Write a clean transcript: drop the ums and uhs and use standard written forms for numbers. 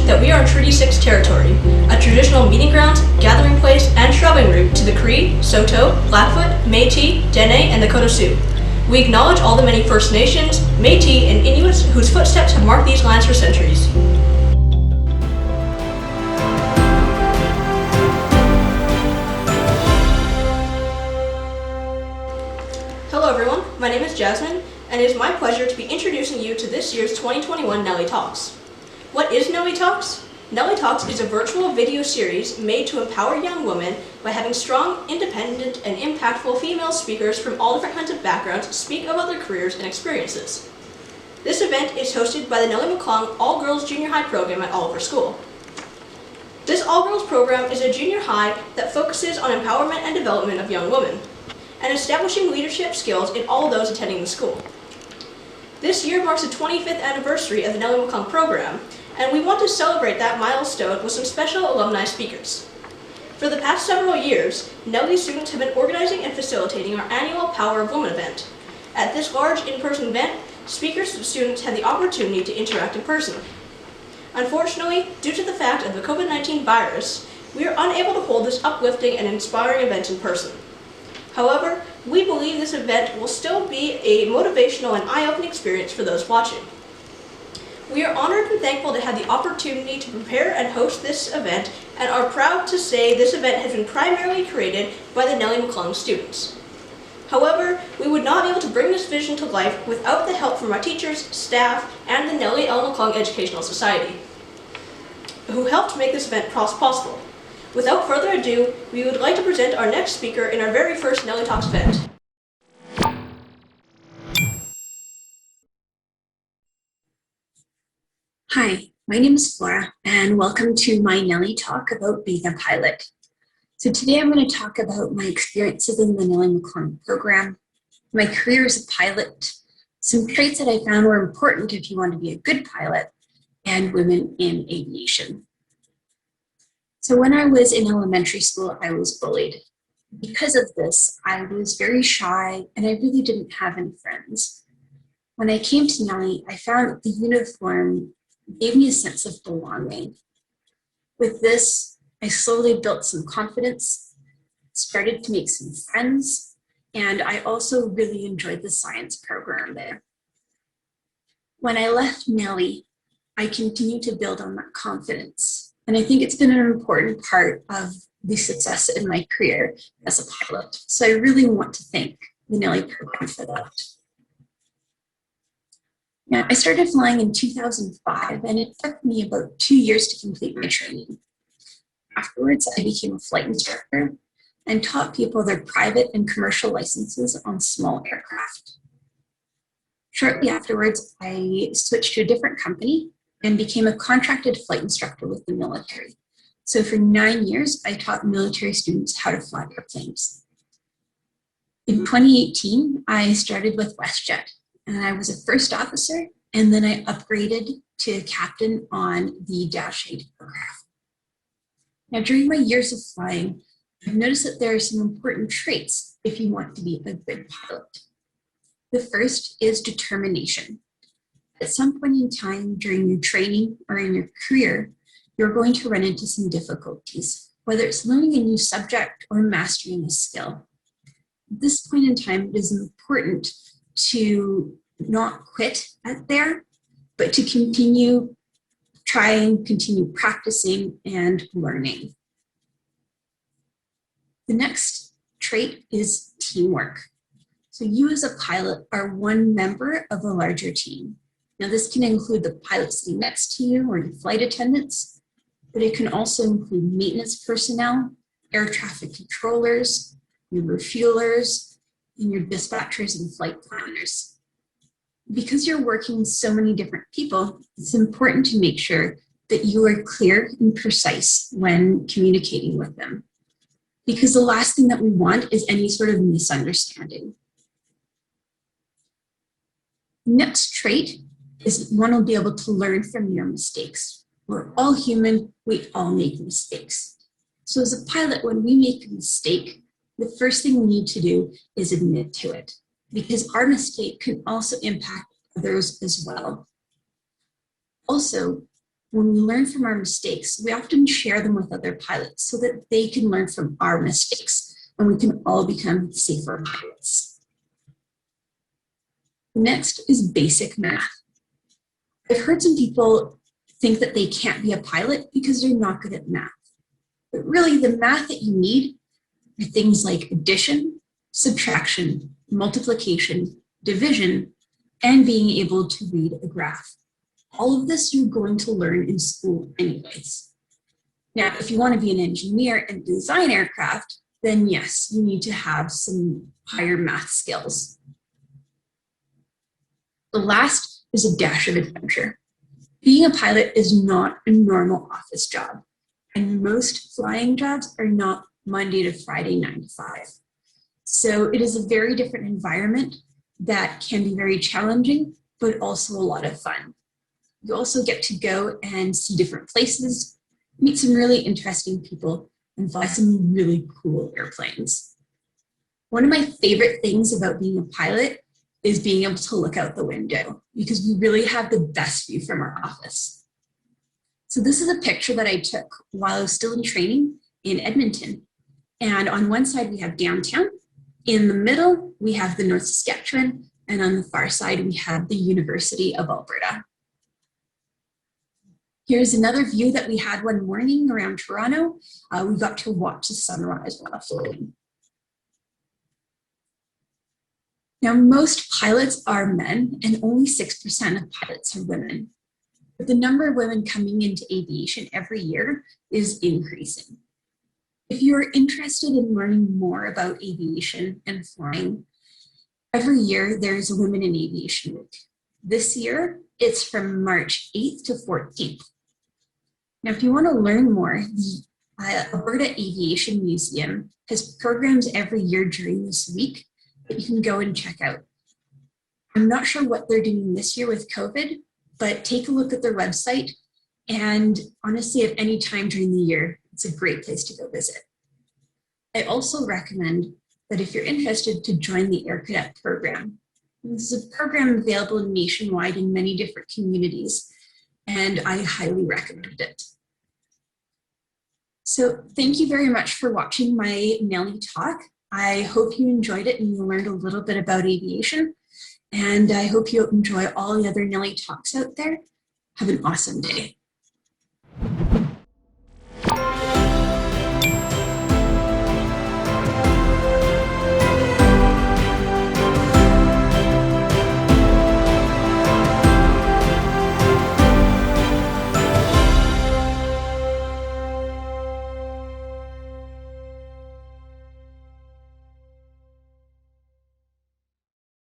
that we are in Treaty 6 territory, a traditional meeting ground, gathering place, and shrubing route to the Cree, Saulteaux, Blackfoot, Métis, Dene, and Dakota Sioux. We acknowledge all the many First Nations, Métis, and Inuits whose footsteps have marked these lands for centuries. Hello everyone, my name is Jasmine, and it is my pleasure to be introducing you to this year's 2021 Nellie Talks. What is Nellie Talks? Nellie Talks is a virtual video series made to empower young women by having strong, independent, and impactful female speakers from all different kinds of backgrounds speak about their careers and experiences. This event is hosted by the Nellie McClung All-Girls Junior High program at Oliver School. This all-girls program is a junior high that focuses on empowerment and development of young women, and establishing leadership skills in all those attending the school. This year marks the 25th anniversary of the Nellie McClung program, and we want to celebrate that milestone with some special alumni speakers. For the past several years, Nellie students have been organizing and facilitating our annual Power of Women event. At this large in-person event, speakers and students had the opportunity to interact in person. Unfortunately, due to the fact of the COVID-19 virus, we are unable to hold this uplifting and inspiring event in person. However, we believe this event will still be a motivational and eye-opening experience for those watching. We are honored and thankful to have the opportunity to prepare and host this event, and are proud to say this event has been primarily created by the Nellie McClung students. However, we would not be able to bring this vision to life without the help from our teachers, staff, and the Nellie L. McClung Educational Society, who helped make this event possible. Without further ado, we would like to present our next speaker in our very first Nellie Talks event. Hi, my name is Flora, and welcome to my Nellie Talk about being a pilot. So today I'm going to talk about my experiences in the Nellie McClung program, my career as a pilot, some traits that I found were important if you want to be a good pilot, and women in aviation. So when I was in elementary school, I was bullied. Because of this, I was very shy and I really didn't have any friends. When I came to Nellie, I found that the uniform gave me a sense of belonging. With this, I slowly built some confidence, started to make some friends, and I also really enjoyed the science program there. When I left Nellie, I continued to build on that confidence. And I think it's been an important part of the success in my career as a pilot. So I really want to thank the Nellie program for that. Now, I started flying in 2005, and it took me about 2 years to complete my training. Afterwards, I became a flight instructor and taught people their private and commercial licenses on small aircraft. Shortly afterwards, I switched to a different company and became a contracted flight instructor with the military. So for 9 years, I taught military students how to fly airplanes. In 2018, I started with WestJet, and I was a first officer, and then I upgraded to captain on the Dash 8 aircraft. Now, during my years of flying, I've noticed that there are some important traits if you want to be a good pilot. The first is determination. At some point in time during your training or in your career, you're going to run into some difficulties, whether it's learning a new subject or mastering a skill. At this point in time, it is important to not quit there, but to continue trying, continue practicing and learning. The next trait is teamwork. So you as a pilot are one member of a larger team. Now, this can include the pilot sitting next to you or your flight attendants, but it can also include maintenance personnel, air traffic controllers, your refuelers, and your dispatchers and flight planners. Because you're working with so many different people, it's important to make sure that you are clear and precise when communicating with them. Because the last thing that we want is any sort of misunderstanding. Next trait is one will be able to learn from your mistakes. We're all human, we all make mistakes. So as a pilot, when we make a mistake, the first thing we need to do is admit to it, because our mistake can also impact others as well. Also, When we learn from our mistakes, we often share them with other pilots so that they can learn from our mistakes and we can all become safer pilots. Next is basic math. I've heard some people think that they can't be a pilot because they're not good at math. But really, the math that you need are things like addition, subtraction, multiplication, division, and being able to read a graph. All of this you're going to learn in school anyways. Now, if you want to be an engineer and design aircraft, then yes, you need to have some higher math skills. The last is a dash of adventure. Being a pilot is not a normal office job, and most flying jobs are not Monday to Friday, 9 to 5. So it is a very different environment that can be very challenging, but also a lot of fun. You also get to go and see different places, meet some really interesting people, and fly some really cool airplanes. One of my favorite things about being a pilot is being able to look out the window because we really have the best view from our office. So this is a picture that I took while I was still in training in Edmonton. And on one side we have downtown, in the middle we have the North Saskatchewan, and on the far side we have the University of Alberta. Here's another view that we had one morning around Toronto. We got to watch the sunrise while flying. Now, most pilots are men, and only 6% of pilots are women. But the number of women coming into aviation every year is increasing. If you're interested in learning more about aviation and flying, every year there's a Women in Aviation Week. This year, it's from March 8th to 14th. Now, if you want to learn more, the Alberta Aviation Museum has programs every year during this week that you can go and check out. I'm not sure what they're doing this year with COVID, but take a look at their website. And honestly, at any time during the year, it's a great place to go visit. I also recommend that if you're interested to join the Air Cadet program. This is a program available nationwide in many different communities, and I highly recommend it. So thank you very much for watching my Nellie talk. I hope you enjoyed it and you learned a little bit about aviation. And I hope you enjoy all the other Nellie talks out there. Have an awesome day.